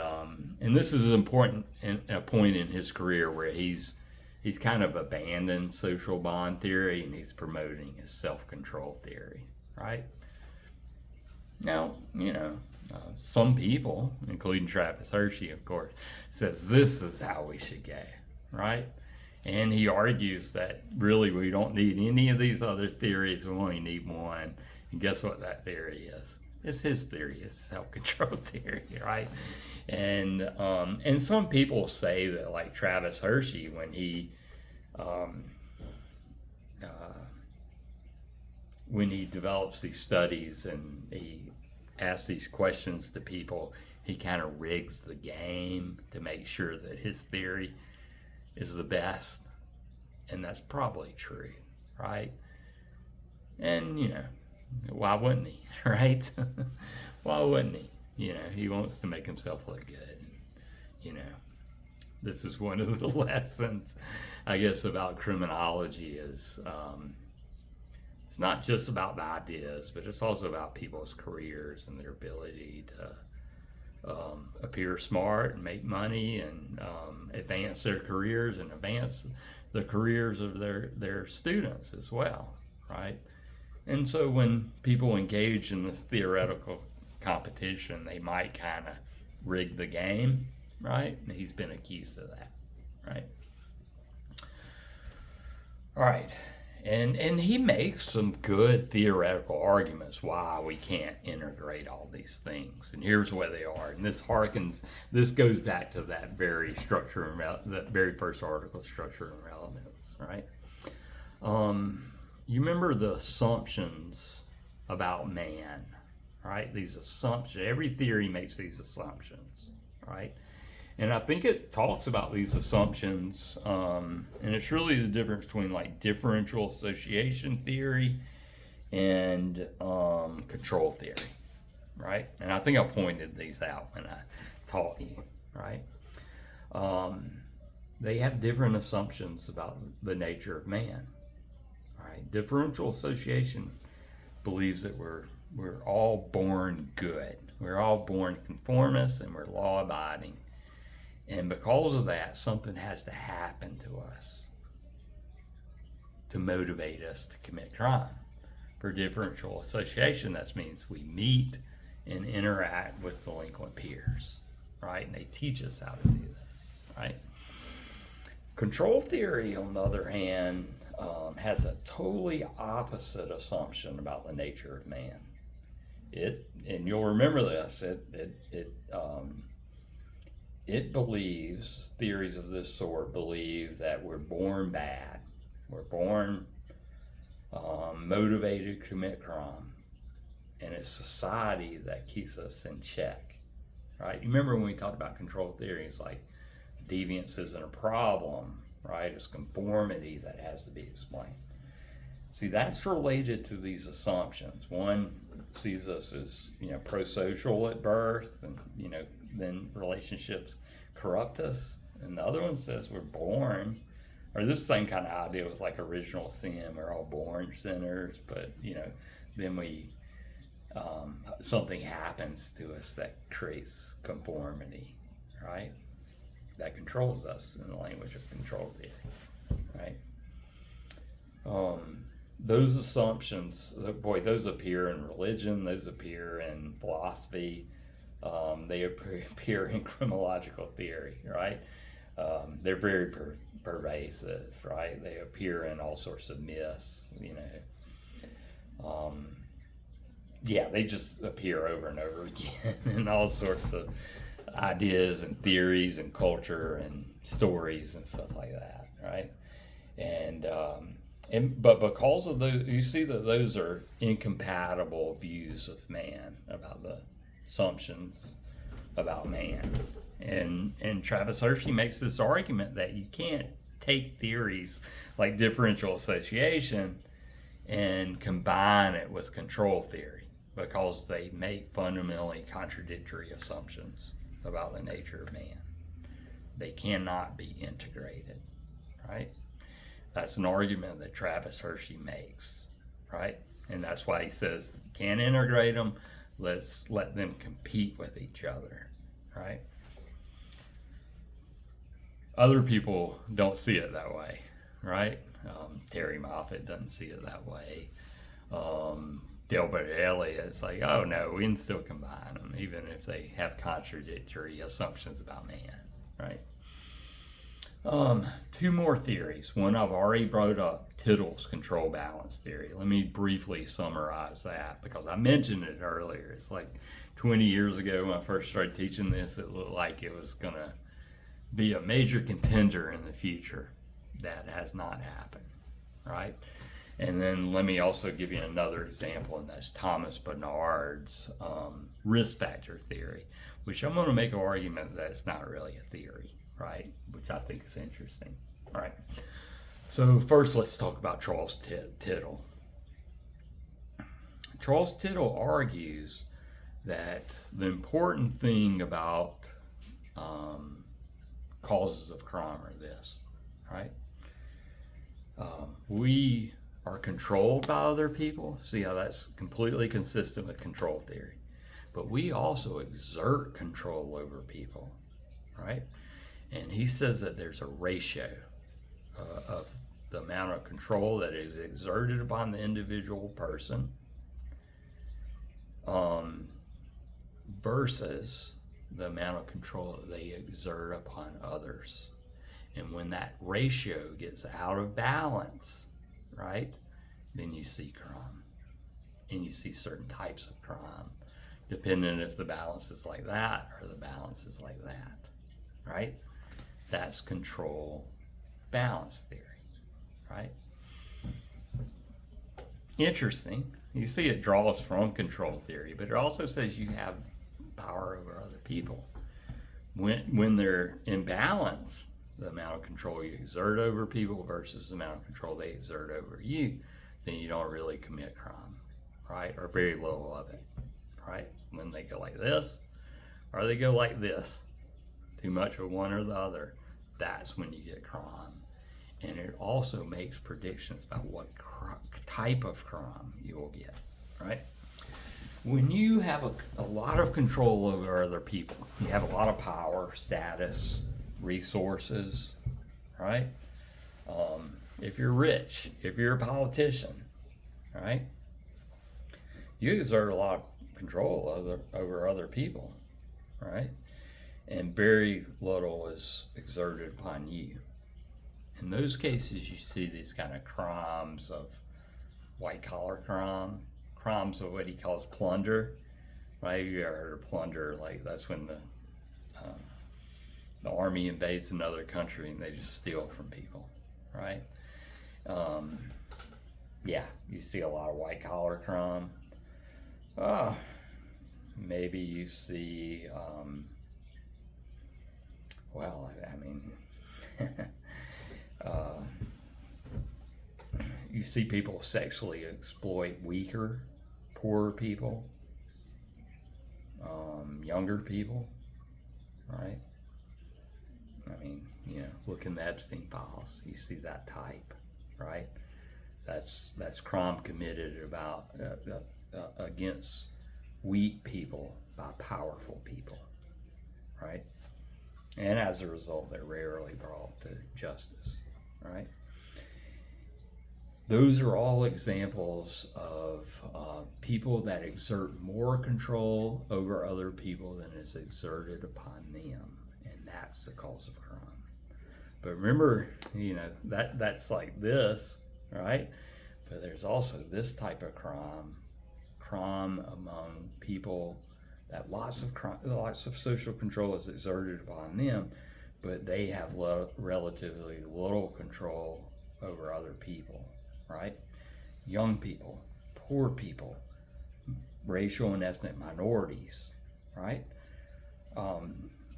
this is important a point in his career where he's kind of abandoned social bond theory and he's promoting his self-control theory, right? Now, some people, including Travis Hershey, of course, says this is how we should go, right? And he argues that really we don't need any of these other theories. We only need one. And guess what that theory is? It's his theory. It's self-control theory, right? And some people say that, like Travis Hershey, when he develops these studies and he asks these questions to people, he kind of rigs the game to make sure that his theory is the best. And that's probably true, right? And, why wouldn't he, right? Why wouldn't he? He wants to make himself look good. This is one of the lessons, I guess, about criminology is it's not just about the ideas, but it's also about people's careers and their ability to appear smart and make money and advance their careers and advance the careers of their students as well, right? And so when people engage in this theoretical competition, they might kind of rig the game, right? And he's been accused of that, right? All right. And he makes some good theoretical arguments why we can't integrate all these things. And here's where they are. And this goes back to that very structure and that very first article, Structure and Relevance, right? You remember the assumptions about man, right? These assumptions, every theory makes these assumptions, right? And I think it talks about these assumptions, and it's really the difference between like differential association theory and control theory, right? And I think I pointed these out when I taught you, right? They have different assumptions about the nature of man, right? Differential association believes that we're all born good. We're all born conformists and we're law-abiding. And because of that, something has to happen to us to motivate us to commit crime. For differential association, that means we meet and interact with delinquent peers, right? And they teach us how to do this, right? Control theory, on the other hand, has a totally opposite assumption about the nature of man. And you'll remember this, it believes, theories of this sort believe that we're born bad, We're born motivated to commit crime, and it's society that keeps us in check, right? You remember when we talked about control theory, it's like deviance isn't a problem, right? It's conformity that has to be explained. See, that's related to these assumptions. One sees us as, pro-social at birth, and, then relationships corrupt us. And the other one says we're born, or this same kind of idea with like original sin, we're all born sinners, but, then we, something happens to us that creates conformity, right? That controls us in the language of control theory, right? Those assumptions, boy, those appear in religion, those appear in philosophy, they appear in criminological theory, right? They're very pervasive, right? They appear in all sorts of myths, yeah, they just appear over and over again in all sorts of ideas and theories and culture and stories and stuff like that, right? But because of those, you see that those are incompatible views of man, about the assumptions about man. And Travis Hershey makes this argument that you can't take theories like differential association and combine it with control theory, because they make fundamentally contradictory assumptions about the nature of man. They cannot be integrated, right? That's an argument that Travis Hershey makes, right? And that's why he says, can't integrate them, let's let them compete with each other, right? Other people don't see it that way, right? Terry Moffat doesn't see it that way. Delbert Elliott, it's like, oh no, we can still combine them, even if they have contradictory assumptions about man, right? Two more theories. One I've already brought up, Tittle's control balance theory. Let me briefly summarize that, because I mentioned it earlier. It's like 20 years ago when I first started teaching this, it looked like it was going to be a major contender in the future. That has not happened, right? And then let me also give you another example, and that's Thomas Bernard's risk factor theory, which I'm going to make an argument that it's not really a theory, right? Which I think is interesting. All right. So first, let's talk about Charles Tittle. Charles Tittle argues that the important thing about causes of crime are this, right? We are controlled by other people. See how that's completely consistent with control theory. But we also exert control over people, right? And he says that there's a ratio of the amount of control that is exerted upon the individual person versus the amount of control that they exert upon others. And when that ratio gets out of balance, right, then you see crime. And you see certain types of crime, depending if the balance is like that or the balance is like that, right? That's control balance theory, right? Interesting. You see it draws from control theory, but it also says you have power over other people. When they're in balance, the amount of control you exert over people versus the amount of control they exert over you, then you don't really commit crime, right? Or very little of it, right? When they go like this, or they go like this, too much of one or the other, that's when you get crime. And it also makes predictions about what type of crime you will get, right? When you have a lot of control over other people, you have a lot of power, status, resources, right? If you're rich, if you're a politician, right? You exert a lot of control over other people, right? And very little is exerted upon you. In those cases, you see these kind of crimes of white-collar crime, crimes of what he calls plunder, right? You ever heard of plunder? Like, that's when the army invades another country and they just steal from people, right? Yeah, you see a lot of white collar crime. Maybe you see, well, I mean, uh, you see people sexually exploit weaker, poorer people, younger people, right? I mean, look in the Epstein files. You see that type, right? That's crime committed about against weak people by powerful people, right? And as a result, they're rarely brought to justice, right? Those are all examples of people that exert more control over other people than is exerted upon them, and that's the cause of crime. But remember, that's like this, right? But there's also this type of crime among people that lots of social control is exerted upon them, but they have relatively little control over other people, right? Young people, poor people, racial and ethnic minorities, right?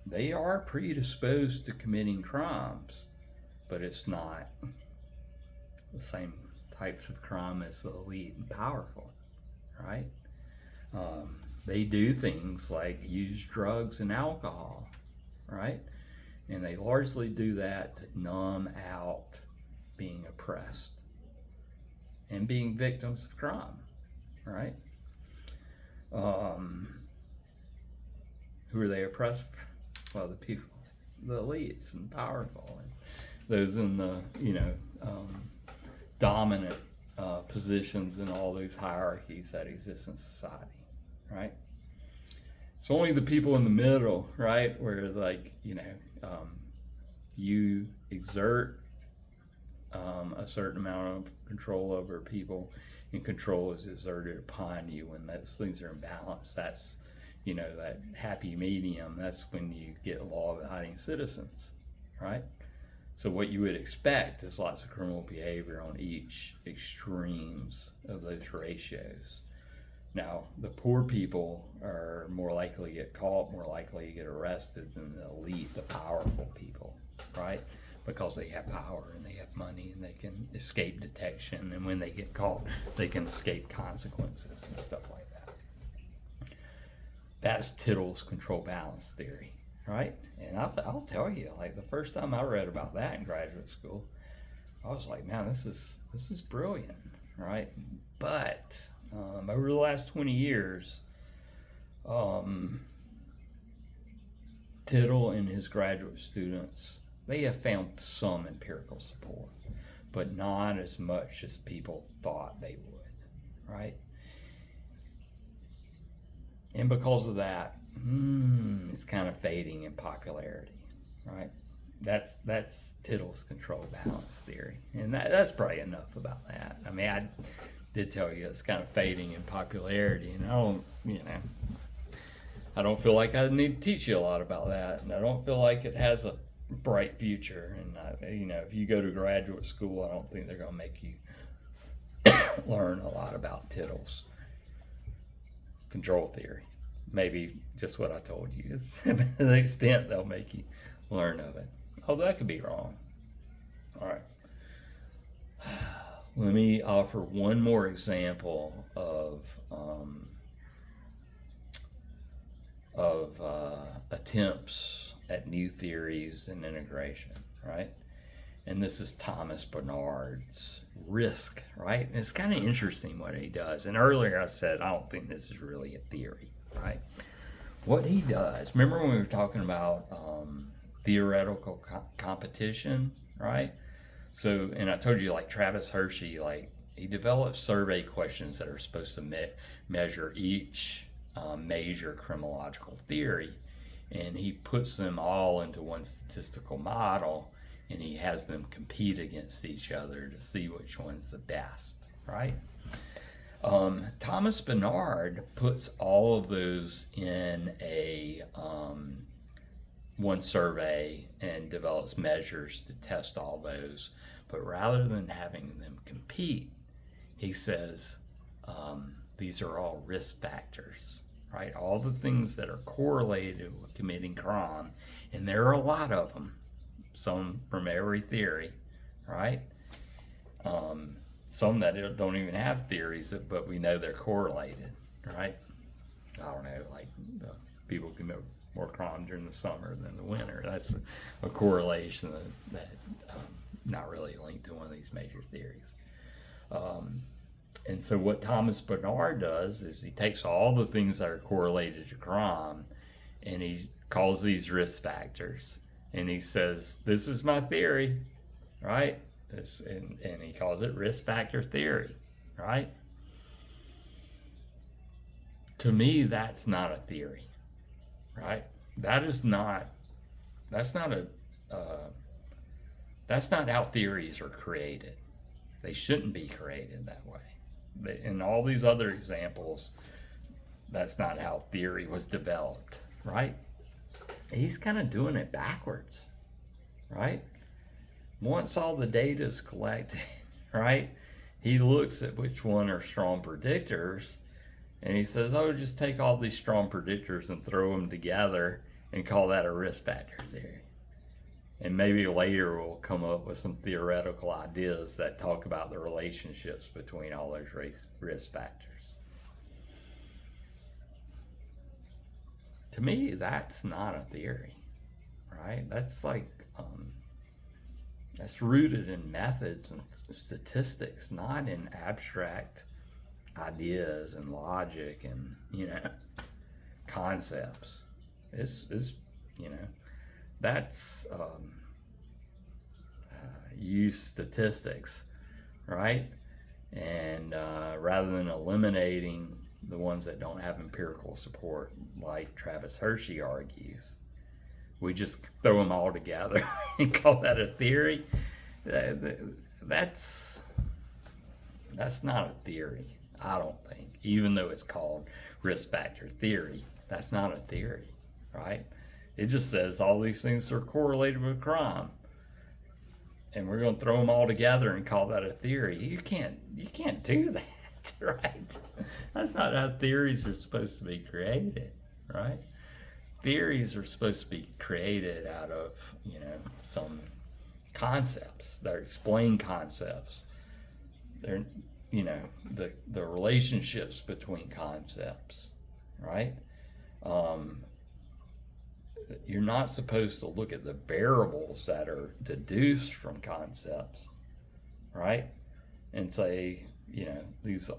They are predisposed to committing crimes, but it's not the same types of crime as the elite and powerful, right? They do things like use drugs and alcohol, right? And they largely do that to numb out being oppressed and being victims of crime, right? Who are they oppressed? Well, the people, the elites and powerful, and those in the dominant positions in all those hierarchies that exist in society, right? It's only the people in the middle, right, where you exert a certain amount of control over people, and control is exerted upon you. When those things are in balance, that's that happy medium. That's when you get law-abiding citizens, right? So what you would expect is lots of criminal behavior on each extremes of those ratios. Now, the poor people are more likely to get caught, more likely to get arrested than the elite, the powerful people, right? Because they have power and they have money and they can escape detection. And when they get caught, they can escape consequences and stuff like that. That's Tittle's control balance theory, right? And I'll tell you, like the first time I read about that in graduate school, I was like, man, this is brilliant, right? But over the last 20 years, Tittle and his graduate students, they have found some empirical support, but not as much as people thought they would, right? And because of that, it's kind of fading in popularity, right? That's Tittle's control balance theory, and that's probably enough about that. I mean, I did tell you it's kind of fading in popularity, and I don't feel like I need to teach you a lot about that, and I don't feel like it has a bright future. And if you go to graduate school, I don't think they're going to make you learn a lot about Tittle's control theory. Maybe just what I told you. It's to the extent they'll make you learn of it. Although that could be wrong. All right. Let me offer one more example of attempts at new theories and integration, right? And this is Thomas Bernard's risk, right? And it's kind of interesting what he does. And earlier I said, I don't think this is really a theory, right? What he does, remember when we were talking about theoretical competition, right? So, and I told you, like Travis Hershey, like he developed survey questions that are supposed to measure each major criminological theory, and he puts them all into one statistical model, and he has them compete against each other to see which one's the best, right? Thomas Bernard puts all of those in a one survey and develops measures to test all those. But rather than having them compete, he says these are all risk factors, right? All the things that are correlated with committing crime, and there are a lot of them, some from every theory, right? Some that don't even have theories, but we know they're correlated, right? I don't know, like people commit more crime during the summer than the winter. That's a correlation that not really linked to one of these major theories. And so what Thomas Bernard does is he takes all the things that are correlated to crime and he calls these risk factors. And he says, this is my theory, right? And he calls it risk factor theory, right? To me, that's not a theory, right? That's not how theories are created. They shouldn't be created that way. In all these other examples, that's not how theory was developed, right? He's kind of doing it backwards, right? Once all the data is collected, right, he looks at which one are strong predictors and he says, oh, just take all these strong predictors and throw them together and call that a risk factor theory. And maybe later we'll come up with some theoretical ideas that talk about the relationships between all those risk factors. To me, that's not a theory, right? That's like, that's rooted in methods and statistics, not in abstract ideas and logic and, concepts. This is, that's use statistics, right? And rather than eliminating the ones that don't have empirical support, like Travis Hershey argues, we just throw them all together and call that a theory. That's not a theory, I don't think. Even though it's called risk factor theory, that's not a theory, right? It just says all these things are correlated with crime, and we're going to throw them all together and call that a theory. You can't do that, right? That's not how theories are supposed to be created, right? Theories are supposed to be created out of, some concepts. They're explained concepts. They're, the relationships between concepts, right? You're not supposed to look at the variables that are deduced from concepts, right? And say,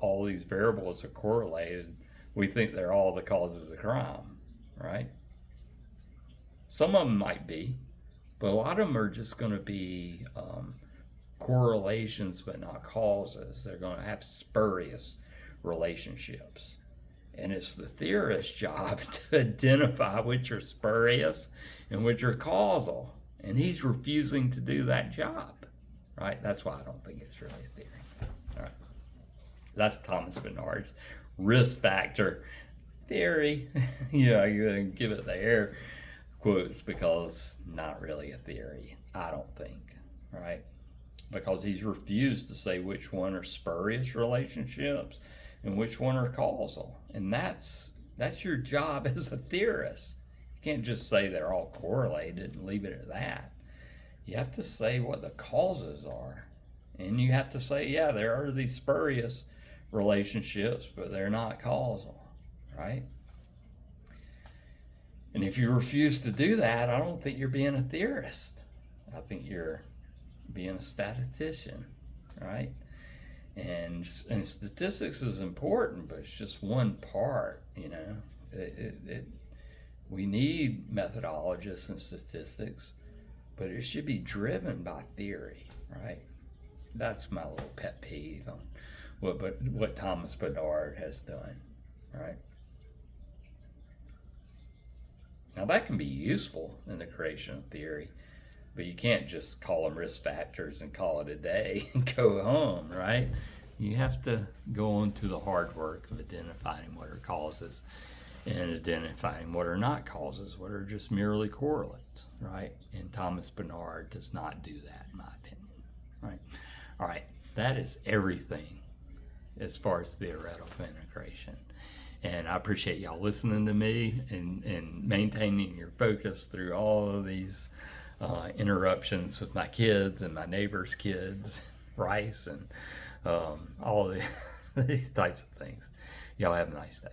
all these variables are correlated. We think they're all the causes of crime, right? Some of them might be, but a lot of them are just going to be correlations but not causes. They're going to have spurious relationships. And it's the theorist's job to identify which are spurious and which are causal. And he's refusing to do that job, right? That's why I don't think it's really a theory. All right. That's Thomas Bernard's risk factor theory. You give it the air quotes because not really a theory, I don't think, right? Because he's refused to say which one are spurious relationships and which one are causal. And that's your job as a theorist. You can't just say they're all correlated and leave it at that. You have to say what the causes are. And you have to say, yeah, there are these spurious relationships, but they're not causal, right? And if you refuse to do that, I don't think you're being a theorist. I think you're being a statistician, right? And statistics is important, but it's just one part, we need methodologists and statistics, but it should be driven by theory, right? That's my little pet peeve on what Thomas Bernard has done, right? Now that can be useful in the creation of theory, but you can't just call them risk factors and call it a day and go home, right? You have to go on to the hard work of identifying what are causes and identifying what are not causes, what are just merely correlates, right? And Thomas Bernard does not do that, in my opinion. Right. All right. That is everything as far as theoretical integration. And I appreciate y'all listening to me and maintaining your focus through all of these interruptions with my kids and my neighbor's kids, rice, and all of these types of things. Y'all have a nice day.